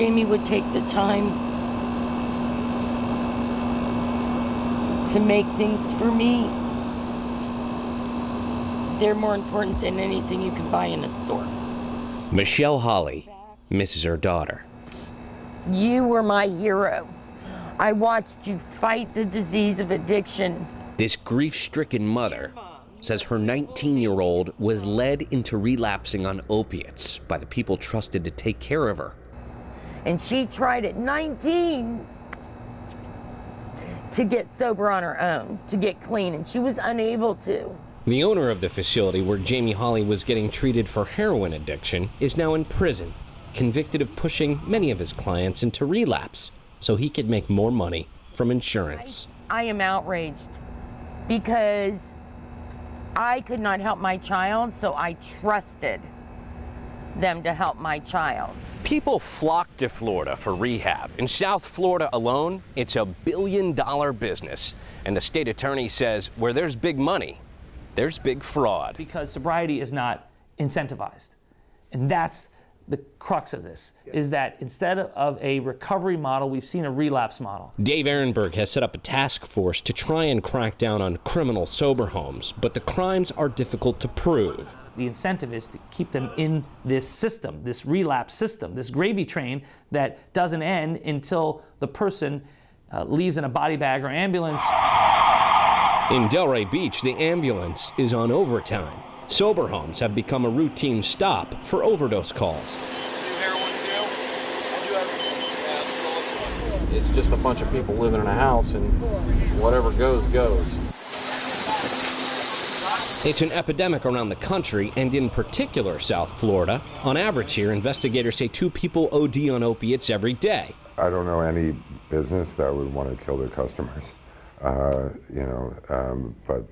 Jamie would take the time to make things for me, they're more important than anything you can buy in a store. Michelle Holley misses her daughter. You were my hero. I watched you fight the disease of addiction. This grief-stricken mother says her 19-year-old was led into relapsing on opiates by the people trusted to take care of her. And she tried at 19 to get sober on her own, to get clean, and she was unable to. The owner of the facility where Jamie Holley was getting treated for heroin addiction is now in prison, convicted of pushing many of his clients into relapse so he could make more money from insurance. I am outraged because I could not help my child, so I trusted them to help my child. People flock to Florida for rehab. In South Florida alone, it's a billion-dollar business. And the state attorney says where there's big money, there's big fraud. Because sobriety is not incentivized. And that's the crux of this, is that instead of a recovery model, we've seen a relapse model. Dave ARONBERG has set up a task force to try and crack down on criminal sober homes, but the crimes are difficult to prove. The incentive is to keep them in this system, this relapse system, this gravy train that doesn't end until the person leaves in a body bag or ambulance. In Delray Beach, the ambulance is on overtime. Sober homes have become a routine stop for overdose calls. It's just a bunch of people living in a house, and whatever goes, goes. It's an epidemic around the country, and in particular South Florida. On average here, investigators say 2 people OD on opiates every day. I don't know any business that would want to kill their customers, but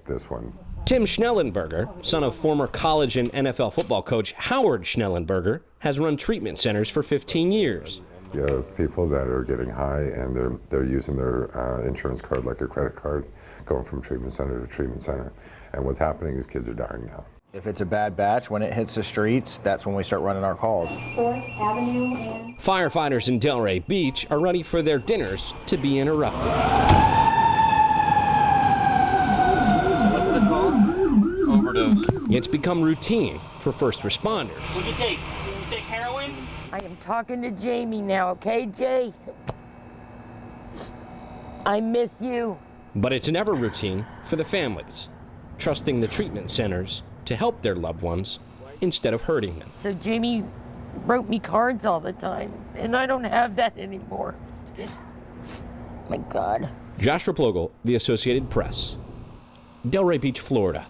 this one. Tim Schnellenberger, son of former college and NFL football coach Howard Schnellenberger, has run treatment centers for 15 years. You have people that are getting high and they're using their insurance card like a credit card, going from treatment center to treatment center. And what's happening is kids are dying now. If it's a bad batch, when it hits the streets, that's when we start running our calls. 4th Avenue and... Firefighters in Delray Beach are ready for their dinners to be interrupted. What's the call? Overdose. It's become routine for first responders. What'd you take? Did you take heroin? I am talking to Jamie now, okay, Jay? I miss you. But it's never routine for the families, trusting the treatment centers to help their loved ones instead of hurting them. So Jamie wrote me cards all the time, and I don't have that anymore. My God. Josh REPLOGLE, The Associated Press, Delray Beach, Florida.